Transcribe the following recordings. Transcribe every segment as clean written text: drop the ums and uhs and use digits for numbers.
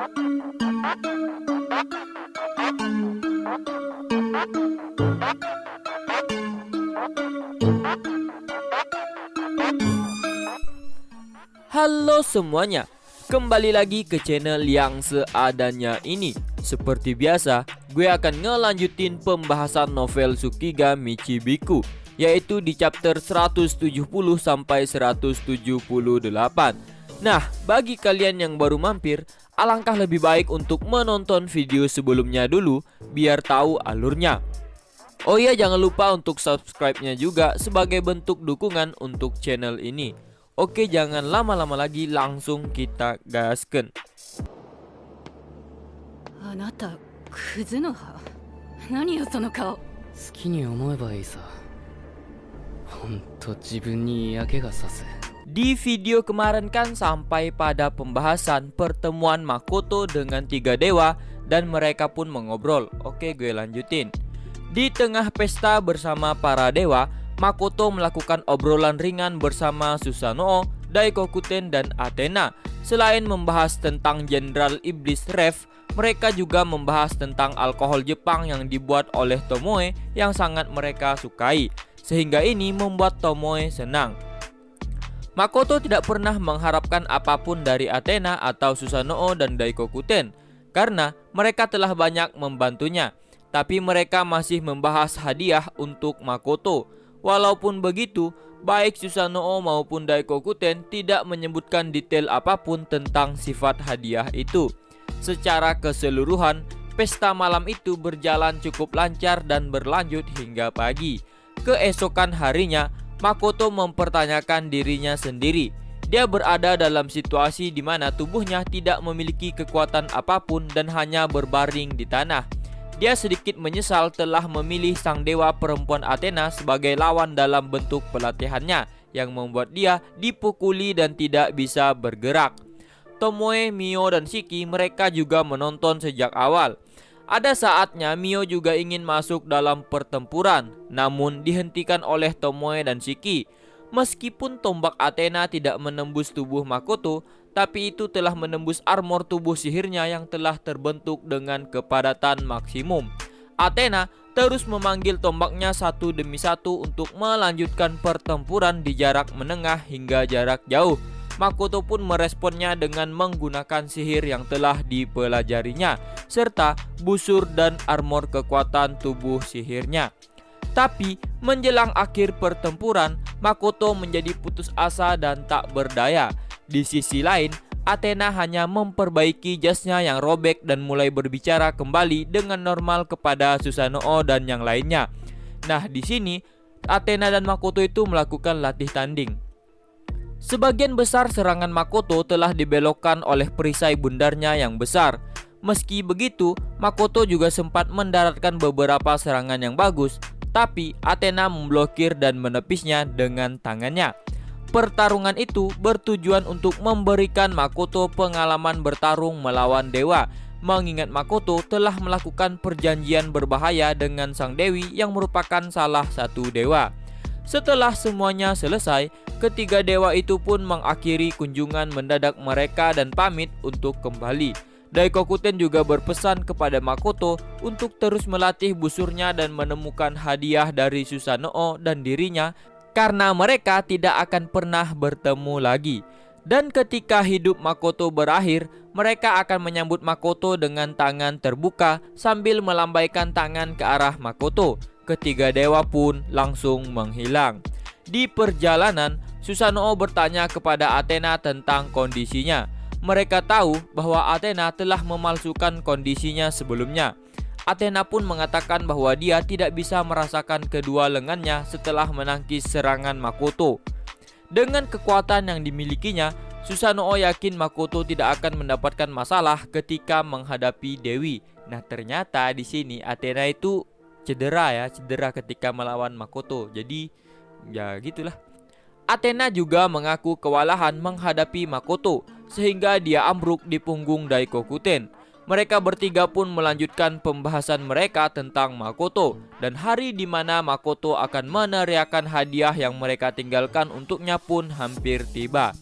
Halo semuanya, kembali lagi ke channel yang seadanya ini. Seperti biasa, gue akan ngelanjutin pembahasan novel Tsukiga Michibiku, yaitu di chapter 170 sampai 178. Nah, bagi kalian yang baru mampir, alangkah lebih baik untuk menonton video sebelumnya dulu biar tahu alurnya. Oh iya, jangan lupa untuk subscribe-nya juga sebagai bentuk dukungan untuk channel ini. Oke, jangan lama-lama lagi, langsung kita gasken. あなたクズの葉何よその顔好きに思えばいいさ。ほんと自分に嫌気がさす。 Di video kemarin kan sampai pada pembahasan pertemuan Makoto dengan tiga dewa dan mereka pun mengobrol. Oke, gue lanjutin. Di tengah pesta bersama para dewa, Makoto melakukan obrolan ringan bersama Susanoo, Daikokuten, dan Athena. Selain membahas tentang Jenderal Iblis Rev, mereka juga membahas tentang alkohol Jepang yang dibuat oleh Tomoe yang sangat mereka sukai, sehingga ini membuat Tomoe senang. Makoto tidak pernah mengharapkan apapun dari Athena atau Susanoo dan Daikokuten, karena mereka telah banyak membantunya. Tapi mereka masih membahas hadiah untuk Makoto. Walaupun begitu, baik Susanoo maupun Daikokuten tidak menyebutkan detail apapun tentang sifat hadiah itu. Secara keseluruhan, pesta malam itu berjalan cukup lancar dan berlanjut hingga pagi. Keesokan harinya, Makoto mempertanyakan dirinya sendiri. Dia berada dalam situasi di mana tubuhnya tidak memiliki kekuatan apapun dan hanya berbaring di tanah. Dia sedikit menyesal telah memilih sang dewa perempuan Athena sebagai lawan dalam bentuk pelatihannya yang membuat dia dipukuli dan tidak bisa bergerak. Tomoe, Mio, dan Shiki mereka juga menonton sejak awal. Ada saatnya Mio juga ingin masuk dalam pertempuran, namun dihentikan oleh Tomoe dan Shiki. Meskipun tombak Athena tidak menembus tubuh Makoto, tapi itu telah menembus armor tubuh sihirnya yang telah terbentuk dengan kepadatan maksimum. Athena terus memanggil tombaknya satu demi satu untuk melanjutkan pertempuran di jarak menengah hingga jarak jauh. Makoto pun meresponnya dengan menggunakan sihir yang telah dipelajarinya, serta busur dan armor kekuatan tubuh sihirnya. Tapi menjelang akhir pertempuran, Makoto menjadi putus asa dan tak berdaya. Di sisi lain, Athena hanya memperbaiki jasnya yang robek dan mulai berbicara kembali dengan normal kepada Susanoo dan yang lainnya. Nah, di sini Athena dan Makoto itu melakukan latih tanding. Sebagian besar serangan Makoto telah dibelokkan oleh perisai bundarnya yang besar. Meski begitu, Makoto juga sempat mendaratkan beberapa serangan yang bagus, tapi Athena memblokir dan menepisnya dengan tangannya. Pertarungan itu bertujuan untuk memberikan Makoto pengalaman bertarung melawan dewa, mengingat Makoto telah melakukan perjanjian berbahaya dengan sang dewi yang merupakan salah satu dewa. Setelah semuanya selesai, ketiga dewa itu pun mengakhiri kunjungan mendadak mereka dan pamit untuk kembali. Daikokuten juga berpesan kepada Makoto untuk terus melatih busurnya dan menemukan hadiah dari Susanoo dan dirinya, karena mereka tidak akan pernah bertemu lagi. Dan ketika hidup Makoto berakhir, mereka akan menyambut Makoto dengan tangan terbuka sambil melambaikan tangan ke arah Makoto. Ketiga dewa pun langsung menghilang. Di perjalanan, Susanoo bertanya kepada Athena tentang kondisinya. Mereka tahu bahwa Athena telah memalsukan kondisinya sebelumnya. Athena pun mengatakan bahwa dia tidak bisa merasakan kedua lengannya setelah menangkis serangan Makoto. Dengan kekuatan yang dimilikinya, Susanoo yakin Makoto tidak akan mendapatkan masalah ketika menghadapi Dewi. Nah, ternyata di sini Athena itu cedera ketika melawan Makoto. Jadi ya gitulah. Athena juga mengaku kewalahan menghadapi Makoto sehingga dia ambruk di punggung Daikokuten. Mereka bertiga pun melanjutkan pembahasan mereka tentang Makoto dan hari di mana Makoto akan meneriakan hadiah yang mereka tinggalkan untuknya pun hampir tiba.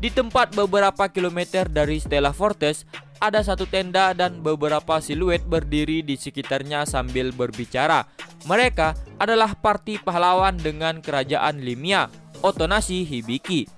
Di tempat beberapa kilometer dari Stella Fortress, ada satu tenda dan beberapa siluet berdiri di sekitarnya sambil berbicara. Mereka adalah parti pahlawan dengan kerajaan Limia, Otonashi Hibiki.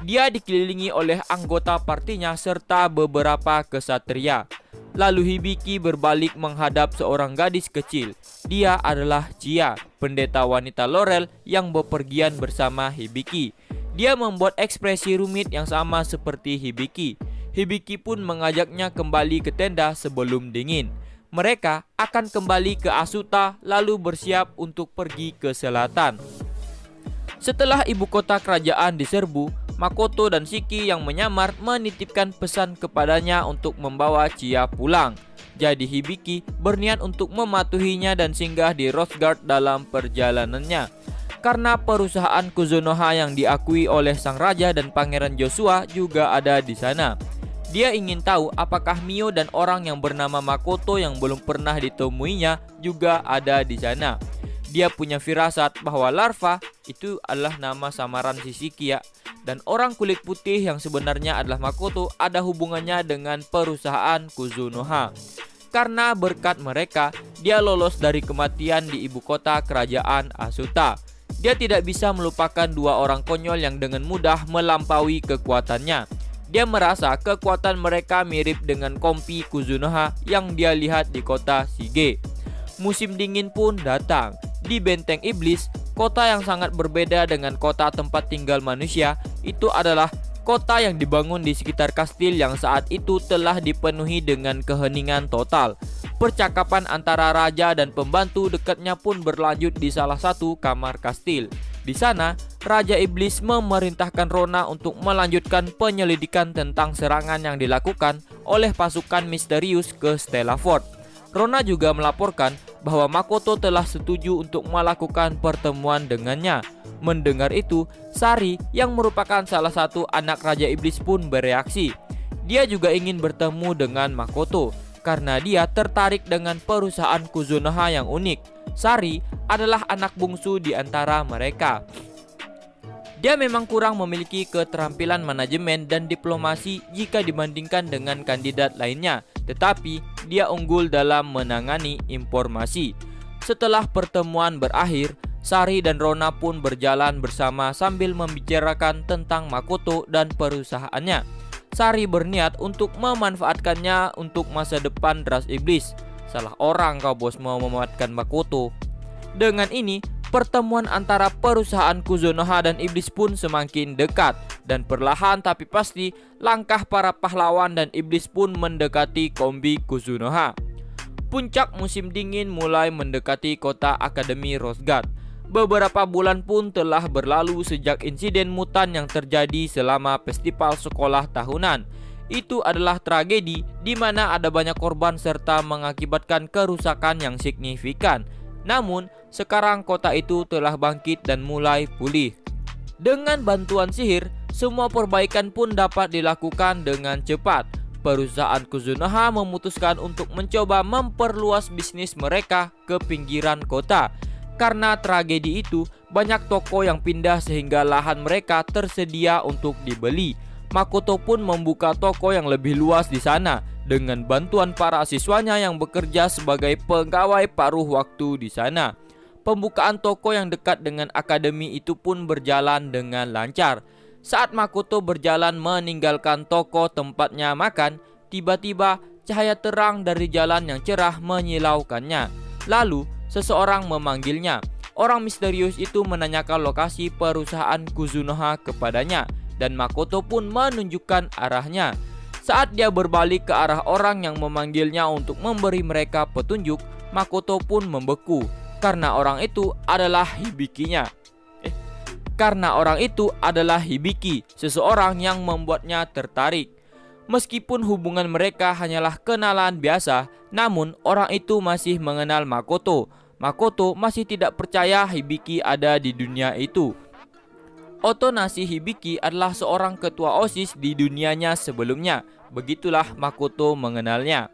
Dia dikelilingi oleh anggota partinya serta beberapa kesatria. Lalu Hibiki berbalik menghadap seorang gadis kecil. Dia adalah Chia, pendeta wanita Laurel yang bepergian bersama Hibiki. Dia membuat ekspresi rumit yang sama seperti Hibiki. Hibiki pun mengajaknya kembali ke tenda sebelum dingin. Mereka akan kembali ke Asuta lalu bersiap untuk pergi ke selatan. Setelah ibu kota kerajaan diserbu, Makoto dan Shiki yang menyamar menitipkan pesan kepadanya untuk membawa Chia pulang. Jadi Hibiki berniat untuk mematuhinya dan singgah di Rosegard dalam perjalanannya. Karena perusahaan Kuzunoha yang diakui oleh sang raja dan pangeran Joshua juga ada di sana. Dia ingin tahu apakah Mio dan orang yang bernama Makoto yang belum pernah ditemuinya juga ada di sana. Dia punya firasat bahwa Larva itu adalah nama samaran Shiki ya. Dan orang kulit putih yang sebenarnya adalah Makoto ada hubungannya dengan perusahaan Kuzunoha. Karena berkat mereka, dia lolos dari kematian di ibu kota kerajaan Asuta. Dia tidak bisa melupakan dua orang konyol yang dengan mudah melampaui kekuatannya. Dia merasa kekuatan mereka mirip dengan kompi Kuzunoha yang dia lihat di kota Shige. Musim dingin pun datang. Di Benteng Iblis, kota yang sangat berbeda dengan kota tempat tinggal manusia, itu adalah kota yang dibangun di sekitar kastil yang saat itu telah dipenuhi dengan keheningan total. Percakapan antara raja dan pembantu dekatnya pun berlanjut di salah satu kamar kastil. Di sana, Raja Iblis memerintahkan Rona untuk melanjutkan penyelidikan tentang serangan yang dilakukan oleh pasukan misterius ke Stella Fort. Rona juga melaporkan bahwa Makoto telah setuju untuk melakukan pertemuan dengannya. Mendengar itu, Sari yang merupakan salah satu anak Raja Iblis pun bereaksi. Dia juga ingin bertemu dengan Makoto karena dia tertarik dengan perusahaan Kuzunoha yang unik. Sari adalah anak bungsu di antara mereka. Dia memang kurang memiliki keterampilan manajemen dan diplomasi jika dibandingkan dengan kandidat lainnya, tetapi dia unggul dalam menangani informasi. Setelah pertemuan berakhir, Sari dan Rona pun berjalan bersama sambil membicarakan tentang Makoto dan perusahaannya. Sari berniat untuk memanfaatkannya untuk masa depan ras iblis. Salah orang kau bos mau memanfaatkan Makoto. Dengan ini, pertemuan antara perusahaan Kuzunoha dan iblis pun semakin dekat. Dan perlahan tapi pasti, langkah para pahlawan dan iblis pun mendekati kombi Kuzunoha. Puncak musim dingin mulai mendekati kota Akademi Rosegard. Beberapa bulan pun telah berlalu sejak insiden mutan yang terjadi selama festival sekolah tahunan. Itu adalah tragedi di mana ada banyak korban serta mengakibatkan kerusakan yang signifikan. Namun, sekarang kota itu telah bangkit dan mulai pulih. Dengan bantuan sihir, semua perbaikan pun dapat dilakukan dengan cepat. Perusahaan Kuzunoha memutuskan untuk mencoba memperluas bisnis mereka ke pinggiran kota. Karena tragedi itu, banyak toko yang pindah sehingga lahan mereka tersedia untuk dibeli. Makoto pun membuka toko yang lebih luas di sana dengan bantuan para siswanya yang bekerja sebagai pegawai paruh waktu di sana. Pembukaan toko yang dekat dengan akademi itu pun berjalan dengan lancar. Saat Makoto berjalan meninggalkan toko tempatnya makan, tiba-tiba cahaya terang dari jalan yang cerah menyilaukannya. Lalu, seseorang memanggilnya. Orang misterius itu menanyakan lokasi perusahaan Kuzunoha kepadanya, dan Makoto pun menunjukkan arahnya. Saat dia berbalik ke arah orang yang memanggilnya untuk memberi mereka petunjuk, Makoto pun membeku karena orang itu adalah Hibikinya. Karena orang itu adalah Hibiki, seseorang yang membuatnya tertarik. Meskipun hubungan mereka hanyalah kenalan biasa, namun orang itu masih mengenal Makoto. Makoto masih tidak percaya Hibiki ada di dunia itu. Otonashi Hibiki adalah seorang ketua OSIS di dunianya sebelumnya. Begitulah Makoto mengenalnya.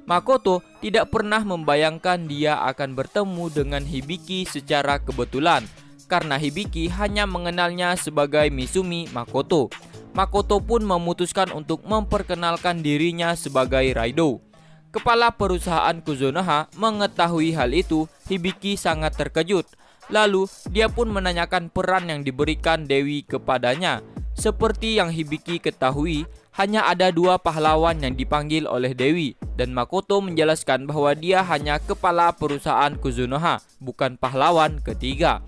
Makoto tidak pernah membayangkan dia akan bertemu dengan Hibiki secara kebetulan, karena Hibiki hanya mengenalnya sebagai Misumi Makoto. Makoto pun memutuskan untuk memperkenalkan dirinya sebagai Raido. Kepala perusahaan Kuzunoha mengetahui hal itu, Hibiki sangat terkejut. Lalu dia pun menanyakan peran yang diberikan Dewi kepadanya. Seperti yang Hibiki ketahui, hanya ada 2 pahlawan yang dipanggil oleh Dewi, dan Makoto menjelaskan bahwa dia hanya kepala perusahaan Kuzunoha, bukan pahlawan ketiga.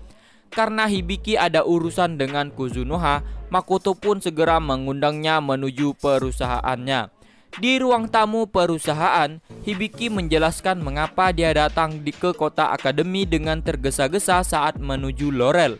Karena Hibiki ada urusan dengan Kuzunoha, Makoto pun segera mengundangnya menuju perusahaannya. Di ruang tamu perusahaan, Hibiki menjelaskan mengapa dia datang ke kota akademi dengan tergesa-gesa saat menuju Laurel.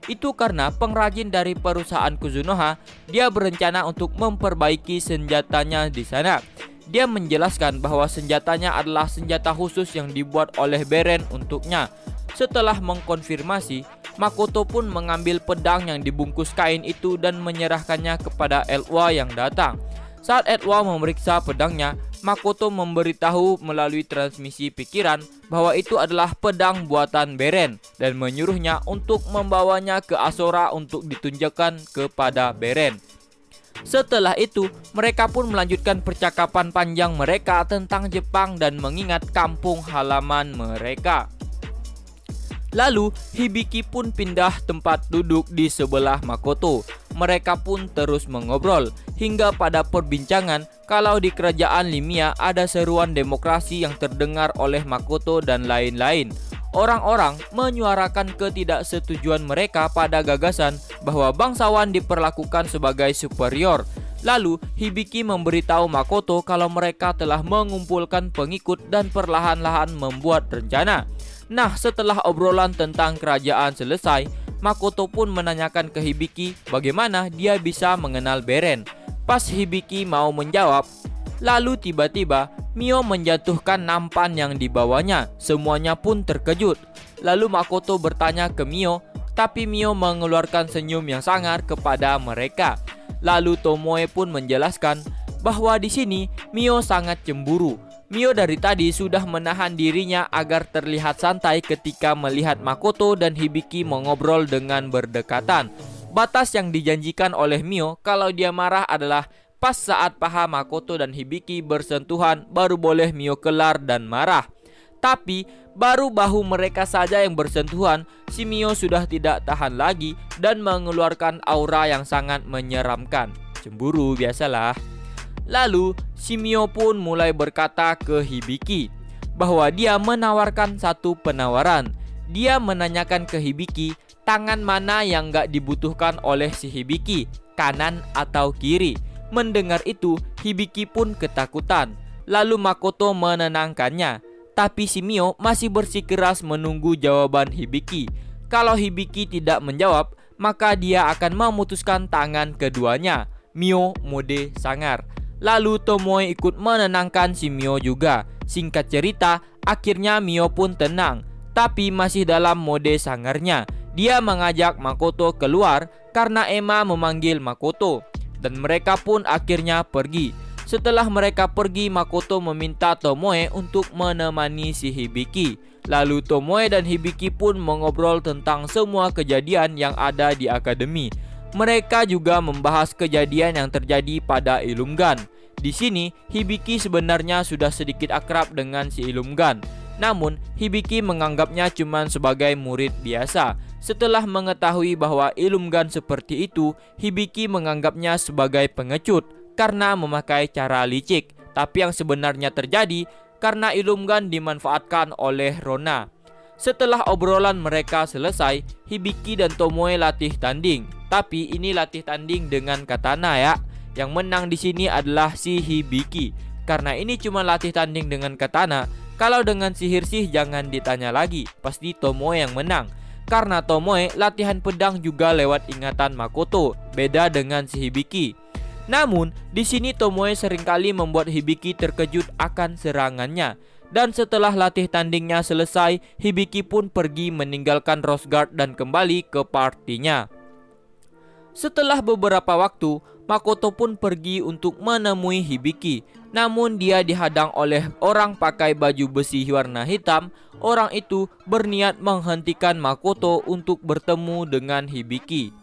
Itu karena pengrajin dari perusahaan Kuzunoha, dia berencana untuk memperbaiki senjatanya di sana. Dia menjelaskan bahwa senjatanya adalah senjata khusus yang dibuat oleh Beren untuknya. Setelah mengkonfirmasi, Makoto pun mengambil pedang yang dibungkus kain itu dan menyerahkannya kepada Elwa yang datang. Saat Elwa memeriksa pedangnya, Makoto memberitahu melalui transmisi pikiran bahwa itu adalah pedang buatan Beren dan menyuruhnya untuk membawanya ke Asora untuk ditunjukkan kepada Beren. Setelah itu, mereka pun melanjutkan percakapan panjang mereka tentang Jepang dan mengingat kampung halaman mereka. Lalu, Hibiki pun pindah tempat duduk di sebelah Makoto. Mereka pun terus mengobrol, hingga pada perbincangan kalau di kerajaan Limia ada seruan demokrasi yang terdengar oleh Makoto dan lain-lain. Orang-orang menyuarakan ketidaksetujuan mereka pada gagasan bahwa bangsawan diperlakukan sebagai superior. Lalu, Hibiki memberitahu Makoto kalau mereka telah mengumpulkan pengikut dan perlahan-lahan membuat rencana. Nah, setelah obrolan tentang kerajaan selesai, Makoto pun menanyakan ke Hibiki bagaimana dia bisa mengenal Beren. Pas Hibiki mau menjawab, lalu tiba-tiba Mio menjatuhkan nampan yang dibawanya. Semuanya pun terkejut. Lalu Makoto bertanya ke Mio, tapi Mio mengeluarkan senyum yang sangar kepada mereka. Lalu Tomoe pun menjelaskan bahwa di sini Mio sangat cemburu. Mio dari tadi sudah menahan dirinya agar terlihat santai ketika melihat Makoto dan Hibiki mengobrol dengan berdekatan. Batas yang dijanjikan oleh Mio kalau dia marah adalah pas saat paha Makoto dan Hibiki bersentuhan, baru boleh Mio kelar dan marah. Tapi baru bahu mereka saja yang bersentuhan, si Mio sudah tidak tahan lagi dan mengeluarkan aura yang sangat menyeramkan. Cemburu biasalah. Lalu, si Mio pun mulai berkata ke Hibiki bahwa dia menawarkan satu penawaran. Dia menanyakan ke Hibiki tangan mana yang gak dibutuhkan oleh si Hibiki, kanan atau kiri. Mendengar itu, Hibiki pun ketakutan. Lalu Makoto menenangkannya. Tapi si Mio masih bersikeras menunggu jawaban Hibiki. Kalau Hibiki tidak menjawab, maka dia akan memutuskan tangan keduanya. Mio mode sangar. Lalu Tomoe ikut menenangkan si Mio juga. Singkat cerita, akhirnya Mio pun tenang, tapi masih dalam mode sangarnya. Dia mengajak Makoto keluar karena Emma memanggil Makoto, dan mereka pun akhirnya pergi. Setelah mereka pergi, Makoto meminta Tomoe untuk menemani si Hibiki. Lalu Tomoe dan Hibiki pun mengobrol tentang semua kejadian yang ada di akademi. Mereka juga membahas kejadian yang terjadi pada Ilumgan. Di sini, Hibiki sebenarnya sudah sedikit akrab dengan si Ilumgan. Namun, Hibiki menganggapnya cuma sebagai murid biasa. Setelah mengetahui bahwa Ilumgan seperti itu, Hibiki menganggapnya sebagai pengecut karena memakai cara licik. Tapi yang sebenarnya terjadi karena Ilumgan dimanfaatkan oleh Rona. Setelah obrolan mereka selesai, Hibiki dan Tomoe latih tanding. Tapi ini latih tanding dengan katana ya. Yang menang di sini adalah si Hibiki. Karena ini cuma latih tanding dengan katana. Kalau dengan sihir sih jangan ditanya lagi. Pasti Tomoe yang menang. Karena Tomoe latihan pedang juga lewat ingatan Makoto. Beda dengan si Hibiki. Namun, di sini Tomoe seringkali membuat Hibiki terkejut akan serangannya. Dan setelah latih tandingnya selesai, Hibiki pun pergi meninggalkan Rose Guard dan kembali ke partinya. Setelah beberapa waktu, Makoto pun pergi untuk menemui Hibiki. Namun dia dihadang oleh orang pakai baju besi warna hitam. Orang itu berniat menghentikan Makoto untuk bertemu dengan Hibiki.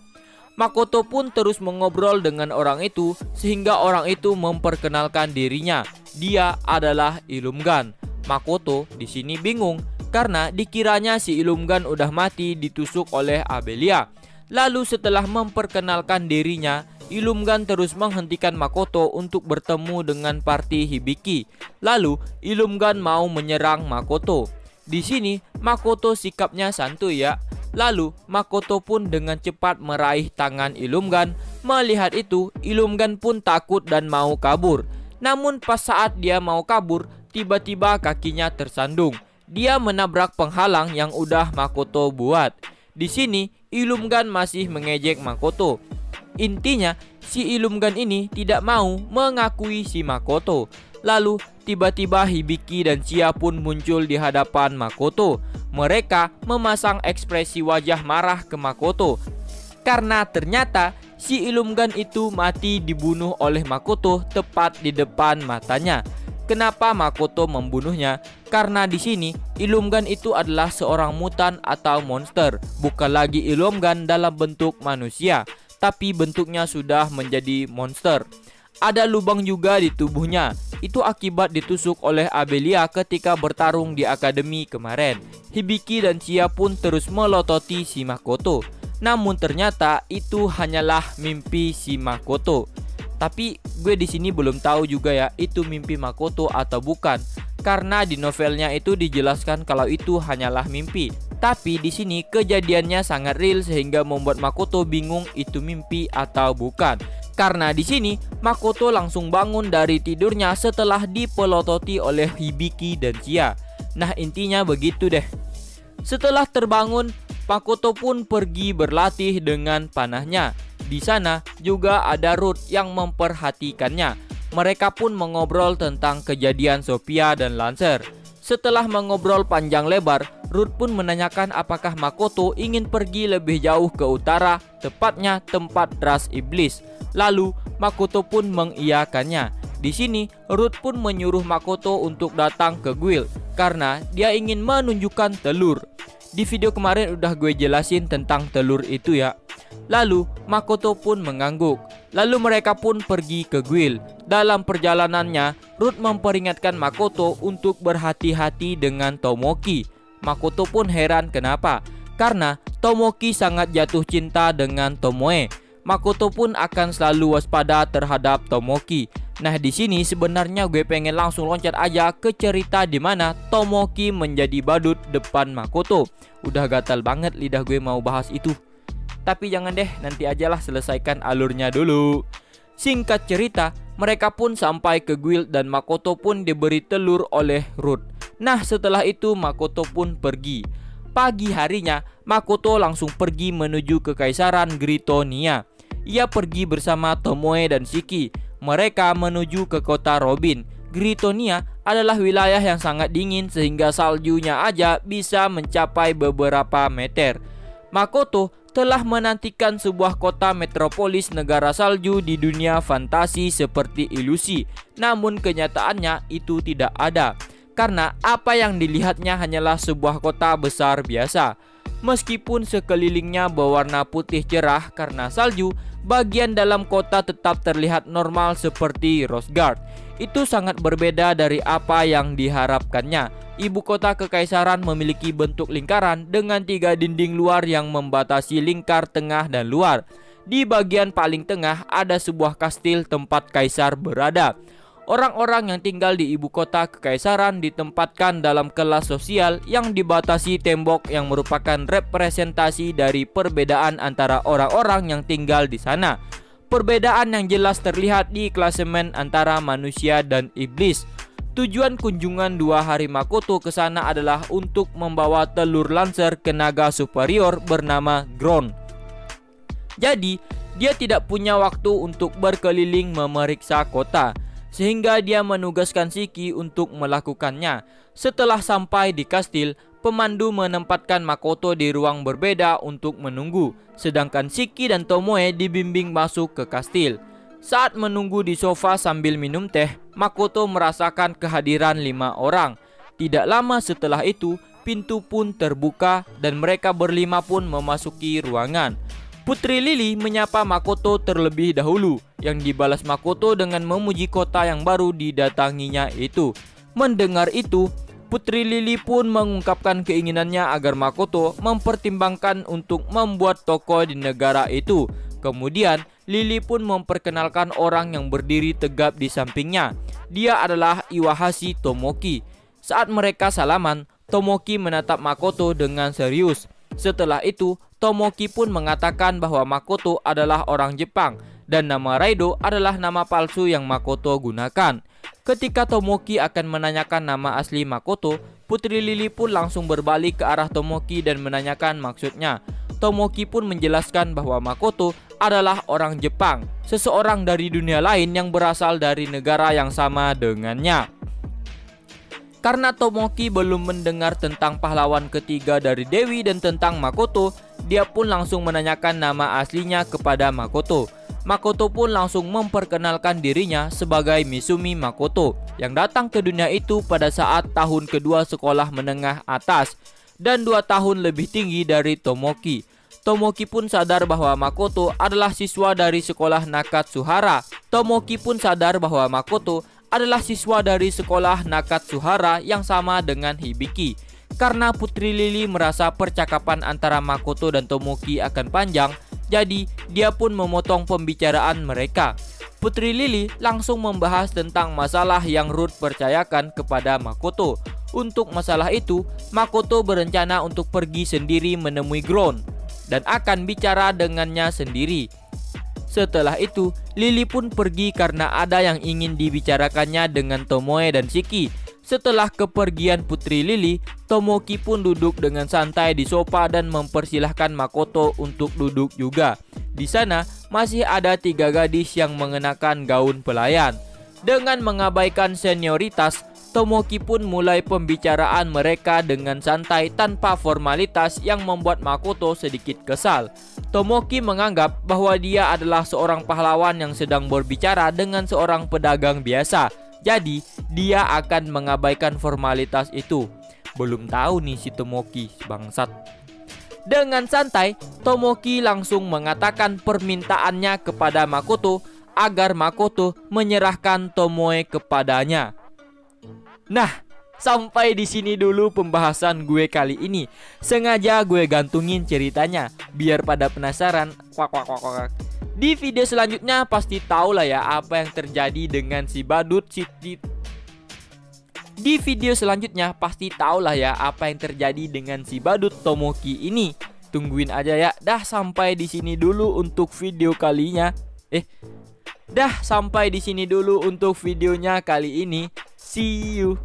Makoto pun terus mengobrol dengan orang itu sehingga orang itu memperkenalkan dirinya. Dia adalah Ilumgan. Makoto di sini bingung karena dikiranya si Ilumgan udah mati ditusuk oleh Abelia. Lalu setelah memperkenalkan dirinya, Ilumgan terus menghentikan Makoto untuk bertemu dengan party Hibiki. Lalu Ilumgan mau menyerang Makoto. Di sini Makoto sikapnya santuy ya. Lalu Makoto pun dengan cepat meraih tangan Ilumgan. Melihat itu, Ilumgan pun takut dan mau kabur. Namun pas saat dia mau kabur, tiba-tiba kakinya tersandung. Dia menabrak penghalang yang udah Makoto buat. Di sini Ilumgan masih mengejek Makoto. Intinya si Ilumgan ini tidak mau mengakui si Makoto. Lalu tiba-tiba Hibiki dan Sia pun muncul di hadapan Makoto. Mereka memasang ekspresi wajah marah ke Makoto karena ternyata si Ilumgan itu mati dibunuh oleh Makoto tepat di depan matanya. Kenapa Makoto membunuhnya? Karena di sini Ilumgan itu adalah seorang mutan atau monster, bukan lagi Ilumgan dalam bentuk manusia, tapi bentuknya sudah menjadi monster. Ada lubang juga di tubuhnya. Itu akibat ditusuk oleh Abelia ketika bertarung di akademi kemarin. Hibiki dan Sia pun terus melototi si Makoto. Namun ternyata itu hanyalah mimpi si Makoto. Tapi gue di sini belum tahu juga ya itu mimpi Makoto atau bukan. Karena di novelnya itu dijelaskan kalau itu hanyalah mimpi. Tapi di sini kejadiannya sangat real sehingga membuat Makoto bingung itu mimpi atau bukan. Karena di sini Makoto langsung bangun dari tidurnya setelah dipelototi oleh Hibiki dan Sia. Nah intinya begitu deh. Setelah terbangun, Makoto pun pergi berlatih dengan panahnya. Di sana juga ada Ruth yang memperhatikannya. Mereka pun mengobrol tentang kejadian Sophia dan Lancer. Setelah mengobrol panjang lebar, Ruth pun menanyakan apakah Makoto ingin pergi lebih jauh ke utara, tepatnya tempat ras iblis. Lalu Makoto pun mengiyakannya. Di sini Ruth pun menyuruh Makoto untuk datang ke guild karena dia ingin menunjukkan telur. Di video kemarin udah gue jelasin tentang telur itu ya. Lalu Makoto pun mengangguk. Lalu mereka pun pergi ke guild. Dalam perjalanannya, Ruth memperingatkan Makoto untuk berhati-hati dengan Tomoki. Makoto pun heran kenapa? Karena Tomoki sangat jatuh cinta dengan Tomoe. Makoto pun akan selalu waspada terhadap Tomoki. Nah di sini sebenarnya gue pengen langsung loncat aja ke cerita di mana Tomoki menjadi badut depan Makoto. Udah gatal banget lidah gue mau bahas itu. Tapi jangan deh, nanti ajalah selesaikan alurnya dulu. Singkat cerita, mereka pun sampai ke guild dan Makoto pun diberi telur oleh Ruth. Nah setelah itu Makoto pun pergi. Pagi harinya, Makoto langsung pergi menuju kekaisaran Gritonia. Ia pergi bersama Tomoe dan Shiki. Mereka menuju ke kota Robin. Gritonia adalah wilayah yang sangat dingin sehingga saljunya aja bisa mencapai beberapa meter. Makoto telah menantikan sebuah kota metropolis negara salju di dunia fantasi seperti ilusi. Namun kenyataannya itu tidak ada. Karena apa yang dilihatnya hanyalah sebuah kota besar biasa. Meskipun sekelilingnya berwarna putih cerah karena salju, bagian dalam kota tetap terlihat normal seperti Rosgard. Itu sangat berbeda dari apa yang diharapkannya. Ibu kota kekaisaran memiliki bentuk lingkaran dengan 3 dinding luar yang membatasi lingkar tengah dan luar. Di bagian paling tengah ada sebuah kastil tempat kaisar berada. Orang-orang yang tinggal di ibu kota kekaisaran ditempatkan dalam kelas sosial yang dibatasi tembok yang merupakan representasi dari perbedaan antara orang-orang yang tinggal di sana. Perbedaan yang jelas terlihat di klasemen antara manusia dan iblis. Tujuan kunjungan 2 hari Makoto ke sana adalah untuk membawa telur Lancer ke naga superior bernama Gron. Jadi, dia tidak punya waktu untuk berkeliling memeriksa kota, sehingga dia menugaskan Shiki untuk melakukannya. Setelah sampai di kastil, pemandu menempatkan Makoto di ruang berbeda untuk menunggu, sedangkan Shiki dan Tomoe dibimbing masuk ke kastil. Saat menunggu di sofa sambil minum teh, Makoto merasakan kehadiran 5 orang. Tidak lama setelah itu, pintu pun terbuka dan mereka berlima pun memasuki ruangan. Putri Lily menyapa Makoto terlebih dahulu, yang dibalas Makoto dengan memuji kota yang baru didatanginya itu. Mendengar itu, Putri Lily pun mengungkapkan keinginannya agar Makoto mempertimbangkan untuk membuat toko di negara itu. Kemudian, Lily pun memperkenalkan orang yang berdiri tegap di sampingnya. Dia adalah Iwahashi Tomoki. Saat mereka salaman, Tomoki menatap Makoto dengan serius. Setelah itu, Tomoki pun mengatakan bahwa Makoto adalah orang Jepang dan nama Raido adalah nama palsu yang Makoto gunakan. Ketika Tomoki akan menanyakan nama asli Makoto, Putri Lily pun langsung berbalik ke arah Tomoki dan menanyakan maksudnya. Tomoki pun menjelaskan bahwa Makoto adalah orang Jepang, seseorang dari dunia lain yang berasal dari negara yang sama dengannya. Karena Tomoki belum mendengar tentang pahlawan ketiga dari Dewi dan tentang Makoto, dia pun langsung menanyakan nama aslinya kepada Makoto. Makoto pun langsung memperkenalkan dirinya sebagai Misumi Makoto yang datang ke dunia itu pada saat tahun kedua sekolah menengah atas dan 2 tahun lebih tinggi dari Tomoki. Tomoki pun sadar bahwa Makoto adalah siswa dari sekolah Nakatsuhara. Tomoki pun sadar bahwa Makoto adalah siswa dari sekolah Nakatsuhara yang sama dengan Hibiki. Karena Putri Lily merasa percakapan antara Makoto dan Tomoki akan panjang, jadi dia pun memotong pembicaraan mereka. Putri Lily langsung membahas tentang masalah yang Ruth percayakan kepada Makoto. Untuk masalah itu, Makoto berencana untuk pergi sendiri menemui Ground dan akan bicara dengannya sendiri. Setelah itu, Lily pun pergi karena ada yang ingin dibicarakannya dengan Tomoe dan Shiki. Setelah kepergian Putri Lily, Tomoki pun duduk dengan santai di sofa dan mempersilahkan Makoto untuk duduk juga. Di sana masih ada 3 gadis yang mengenakan gaun pelayan. Dengan mengabaikan senioritas, Tomoki pun mulai pembicaraan mereka dengan santai tanpa formalitas yang membuat Makoto sedikit kesal. Tomoki menganggap bahwa dia adalah seorang pahlawan yang sedang berbicara dengan seorang pedagang biasa. Jadi, dia akan mengabaikan formalitas itu. Belum tahu nih si Tomoki, bangsat. Dengan santai, Tomoki langsung mengatakan permintaannya kepada Makoto agar Makoto menyerahkan Tomoe kepadanya. Nah, sampai di sini dulu pembahasan gue kali ini. Sengaja gue gantungin ceritanya biar pada penasaran. Di video selanjutnya pasti tahu lah ya apa yang terjadi dengan si badut Di video selanjutnya pasti tahu lah ya apa yang terjadi dengan si badut Tomoki ini. Tungguin aja ya. Dah sampai di sini dulu untuk video kalinya. Dah sampai di sini dulu untuk videonya kali ini. See you.